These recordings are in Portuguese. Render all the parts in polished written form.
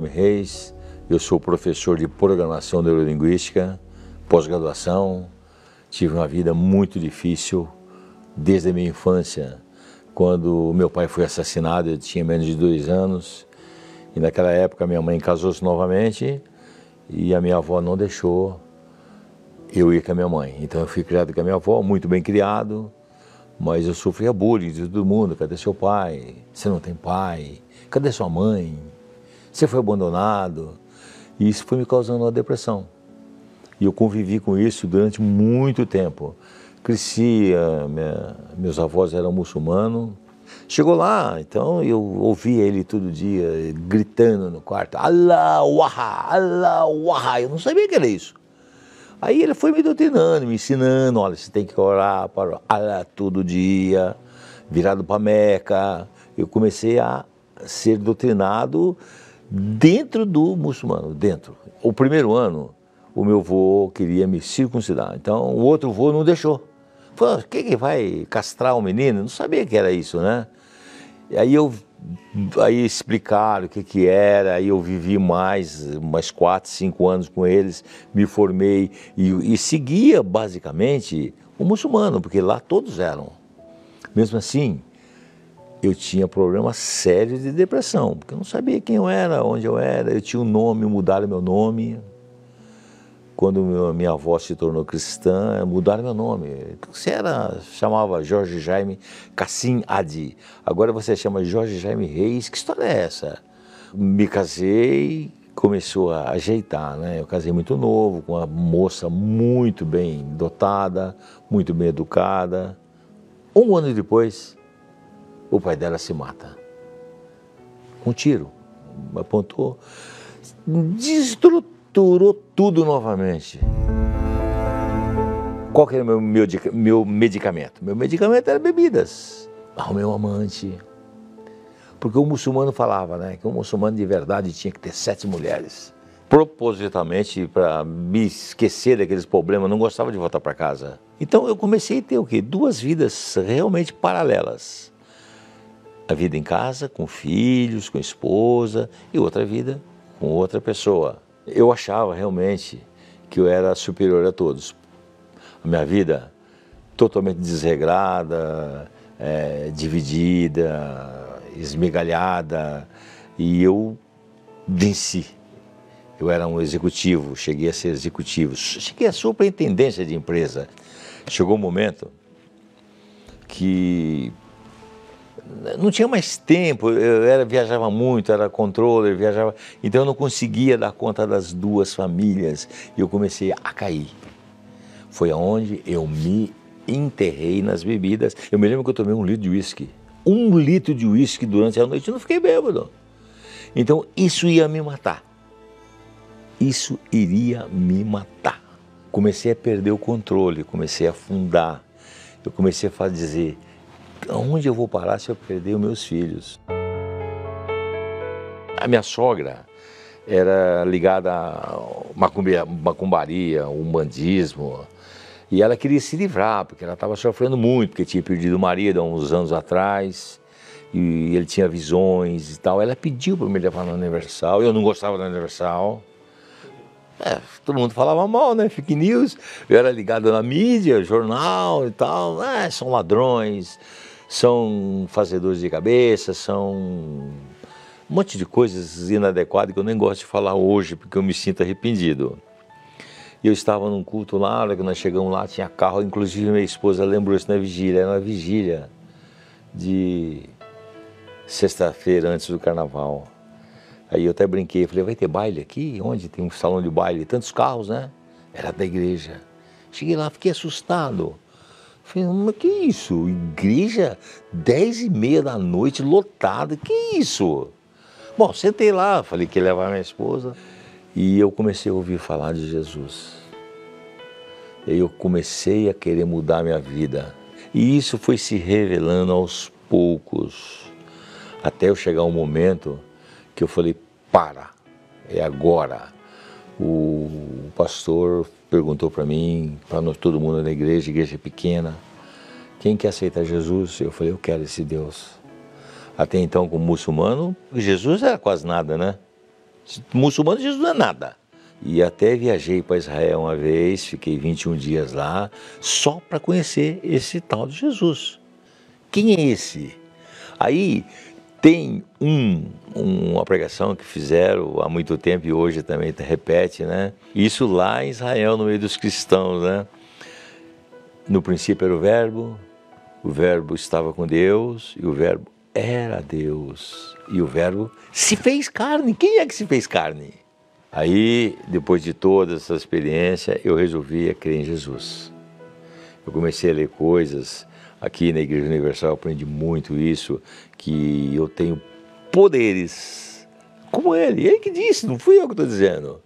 Reis, eu sou professor de programação neurolinguística, pós-graduação. Tive uma vida muito difícil desde a minha infância. Quando meu pai foi assassinado, eu tinha menos de 2 anos. E naquela época minha mãe casou-se novamente e a minha avó não deixou eu ir com a minha mãe. Então eu fui criado com a minha avó, muito bem criado, mas eu sofria bullying de todo mundo. Cadê seu pai? Você não tem pai? Cadê sua mãe? Você foi abandonado? E isso foi me causando uma depressão. E eu convivi com isso durante muito tempo. Cresci, meus avós eram muçulmanos. Chegou lá, então eu ouvia ele todo dia gritando no quarto, Allahu Akbar, Allahu Akbar. Eu não sabia o que era isso. Aí ele foi me doutrinando, me ensinando, olha, você tem que orar para Allah todo dia, virado para Meca. Eu comecei a ser doutrinado dentro do muçulmano, dentro. O primeiro ano, o meu avô queria me circuncidar, então o outro avô não deixou. Falou, quem que vai castrar um menino? Não sabia que era isso, né? E aí explicaram o que era, aí eu vivi mais 4, 5 anos com eles, me formei e seguia basicamente o muçulmano, porque lá todos eram. Mesmo assim, eu tinha problemas sérios de depressão, porque eu não sabia quem eu era, onde eu era, eu tinha um nome, mudaram meu nome. Quando minha avó se tornou cristã, mudaram meu nome. Você chamava Jorge Jaime Cassim Adi, agora você chama Jorge Jaime Reis, que história é essa? Me casei, começou a ajeitar, né? Eu casei muito novo, com uma moça muito bem dotada, muito bem educada. 1 ano depois, o pai dela se mata. Com um tiro. Apontou, destruturou tudo novamente. Qual que era o meu medicamento? Meu medicamento era bebidas. Arrumei um amante. Porque o muçulmano falava, né, que o muçulmano de verdade tinha que ter 7 mulheres. Propositalmente, para me esquecer daqueles problemas, não gostava de voltar para casa. Então eu comecei a ter o quê? 2 vidas realmente paralelas. A vida em casa, com filhos, com esposa, e outra vida com outra pessoa. Eu achava realmente que eu era superior a todos. A minha vida totalmente desregrada, dividida, esmigalhada, e eu venci. Eu era um executivo, cheguei a ser executivo, cheguei à superintendência de empresa. Chegou um momento que não tinha mais tempo, eu viajava muito, era controller, viajava, então eu não conseguia dar conta das 2 famílias e eu comecei a cair. Foi aonde eu me enterrei nas bebidas. Eu me lembro que eu tomei 1 litro de uísque. 1 litro de uísque durante a noite, eu não fiquei bêbado. Então isso ia me matar. Isso iria me matar. Comecei a perder o controle, comecei a afundar. Eu comecei a dizer, onde eu vou parar se eu perder os meus filhos? A minha sogra era ligada a macumbaria, umbandismo, e ela queria se livrar, porque ela estava sofrendo muito, porque tinha perdido o marido há uns anos atrás, e ele tinha visões e tal. Ela pediu para me levar na Universal, eu não gostava da Universal. Todo mundo falava mal, né? Fake news. Eu era ligado na mídia, jornal e tal. São ladrões, são fazedores de cabeça, são um monte de coisas inadequadas que eu nem gosto de falar hoje, porque eu me sinto arrependido. Eu estava num culto lá, na hora que nós chegamos lá, tinha carro, inclusive minha esposa lembrou isso na vigília, era uma vigília de sexta-feira antes do carnaval. Aí eu até brinquei, falei, vai ter baile aqui? Onde tem um salão de baile? Tantos carros, né? Era da igreja. Cheguei lá, fiquei assustado. Falei, mas que isso? Igreja, 10h30 da noite, lotada, que isso? Bom, sentei lá, falei que ia levar minha esposa. E eu comecei a ouvir falar de Jesus. E eu comecei a querer mudar minha vida. E isso foi se revelando aos poucos. Até eu chegar um momento que eu falei, é agora. O pastor perguntou para mim, para todo mundo na igreja pequena, quem quer aceitar Jesus? Eu falei, eu quero esse Deus. Até então, como muçulmano, Jesus era quase nada, né? Muçulmano, Jesus não é nada. E até viajei para Israel uma vez, fiquei 21 dias lá, só para conhecer esse tal de Jesus. Quem é esse? Aí tem uma pregação que fizeram há muito tempo e hoje também repete, né? Isso lá em Israel, no meio dos cristãos, né? No princípio era o Verbo estava com Deus e o Verbo era Deus. E o Verbo se fez carne. Quem é que se fez carne? Aí, depois de toda essa experiência, eu resolvi crer em Jesus. Eu comecei a ler coisas. Aqui na Igreja Universal eu aprendi muito isso, que eu tenho poderes como Ele. Ele que disse, não fui eu que estou dizendo.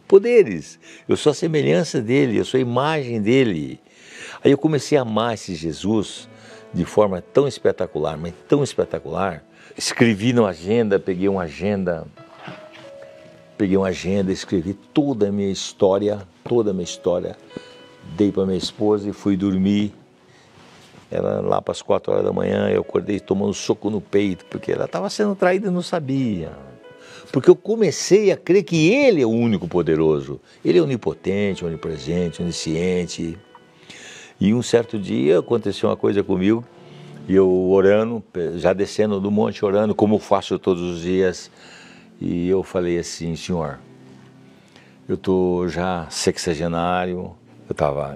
Poderes. Eu sou a semelhança dEle, eu sou a imagem dEle. Aí eu comecei a amar esse Jesus de forma tão espetacular, mas tão espetacular. Escrevi na agenda, peguei uma agenda, escrevi toda a minha história, dei para minha esposa e fui dormir. Era lá para as 4 horas da manhã, eu acordei tomando um soco no peito, porque ela estava sendo traída e não sabia. Porque eu comecei a crer que Ele é o único poderoso. Ele é onipotente, onipresente, onisciente. E um certo dia aconteceu uma coisa comigo, e eu orando, já descendo do monte orando, como eu faço todos os dias, e eu falei assim: Senhor, eu estou já sexagenário,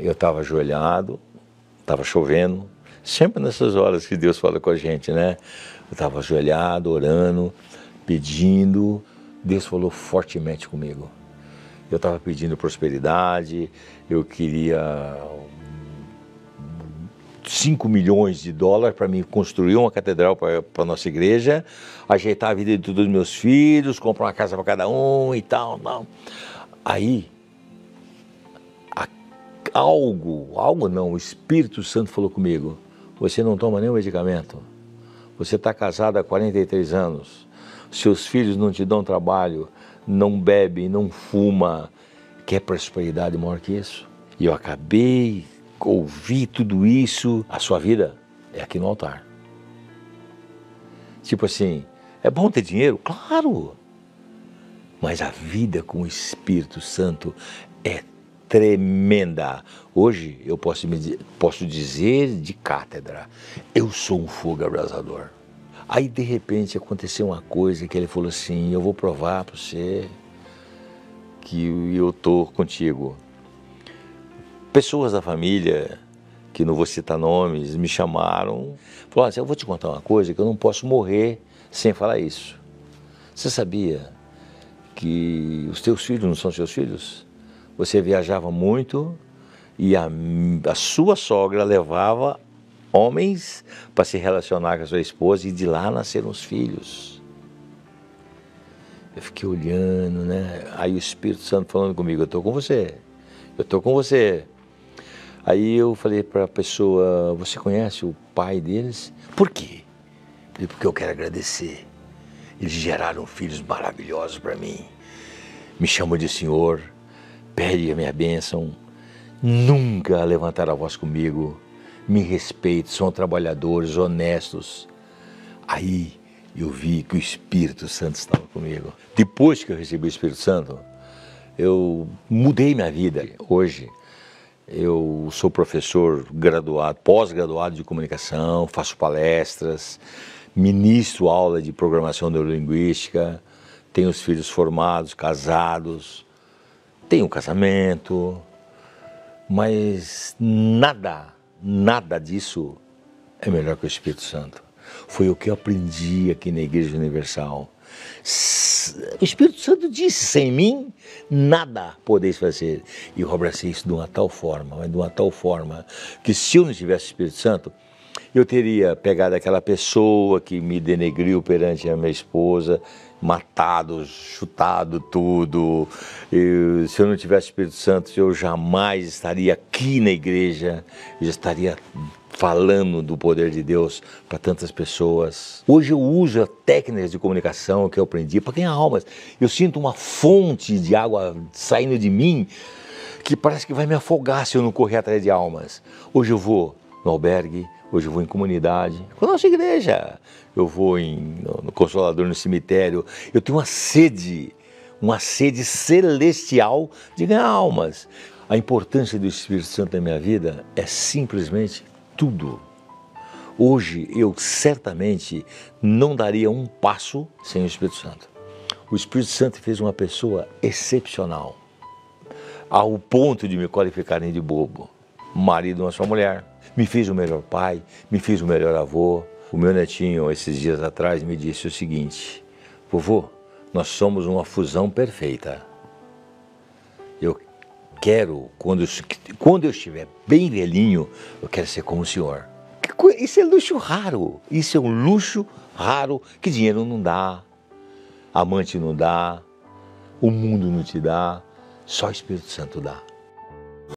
eu estava ajoelhado, estava chovendo, sempre nessas horas que Deus fala com a gente, né? Eu estava ajoelhado, orando, pedindo, Deus falou fortemente comigo. Eu estava pedindo prosperidade, eu queria 5 milhões de dólares para mim construir uma catedral para a nossa igreja, ajeitar a vida de todos os meus filhos, comprar uma casa para cada um e tal, tal. Aí, o Espírito Santo falou comigo: você não toma nenhum medicamento, você está casado há 43 anos, seus filhos não te dão trabalho, não bebe, não fuma, quer prosperidade maior que isso? E eu acabei ouvi tudo isso. A sua vida é aqui no altar. Tipo assim, é bom ter dinheiro? Claro! Mas a vida com o Espírito Santo é tremenda. Hoje eu posso dizer de cátedra, eu sou um fogo abrasador. Aí de repente aconteceu uma coisa que ele falou assim: eu vou provar para você que eu estou contigo. Pessoas da família, que não vou citar nomes, me chamaram, falaram assim: eu vou te contar uma coisa que eu não posso morrer sem falar isso. Você sabia que os teus filhos não são seus filhos? Você viajava muito e a sua sogra levava homens para se relacionar com a sua esposa e de lá nasceram os filhos. Eu fiquei olhando, né? Aí o Espírito Santo falando comigo: eu estou com você, eu estou com você. Aí eu falei para a pessoa: você conhece o pai deles? Por quê? Porque eu quero agradecer. Eles geraram filhos maravilhosos para mim. Me chamam de senhor, pede a minha bênção. Nunca levantaram a voz comigo. Me respeitam, são trabalhadores, honestos. Aí eu vi que o Espírito Santo estava comigo. Depois que eu recebi o Espírito Santo, eu mudei minha vida. Hoje eu sou professor graduado, pós-graduado de comunicação, faço palestras, ministro aula de programação neurolinguística, tenho os filhos formados, casados, tenho um casamento, mas nada disso é melhor que o Espírito Santo. Foi o que eu aprendi aqui na Igreja Universal. O Espírito Santo disse: sem mim, nada podeis fazer. E eu abracei isso de uma tal forma, que se eu não tivesse o Espírito Santo, eu teria pegado aquela pessoa que me denegriu perante a minha esposa, matado, chutado tudo. Se eu não tivesse o Espírito Santo, eu jamais estaria aqui na igreja, eu já estaria falando do poder de Deus para tantas pessoas. Hoje eu uso técnicas de comunicação que eu aprendi para ganhar almas. Eu sinto uma fonte de água saindo de mim que parece que vai me afogar se eu não correr atrás de almas. Hoje eu vou no albergue, hoje eu vou em comunidade, com a nossa igreja. Eu vou no Consolador, no cemitério. Eu tenho uma sede uma sede celestial de ganhar almas. A importância do Espírito Santo na minha vida é simplesmente tudo. Hoje eu certamente não daria um passo sem o Espírito Santo. O Espírito Santo fez uma pessoa excepcional, ao ponto de me qualificarem de bobo. Marido de uma só mulher, me fez o melhor pai, me fez o melhor avô. O meu netinho, esses dias atrás, me disse o seguinte: vovô, nós somos uma fusão perfeita. Eu quero, quando eu estiver bem velhinho, eu quero ser como o senhor. Isso é luxo raro, isso é um luxo raro que dinheiro não dá, amante não dá, o mundo não te dá, só o Espírito Santo dá.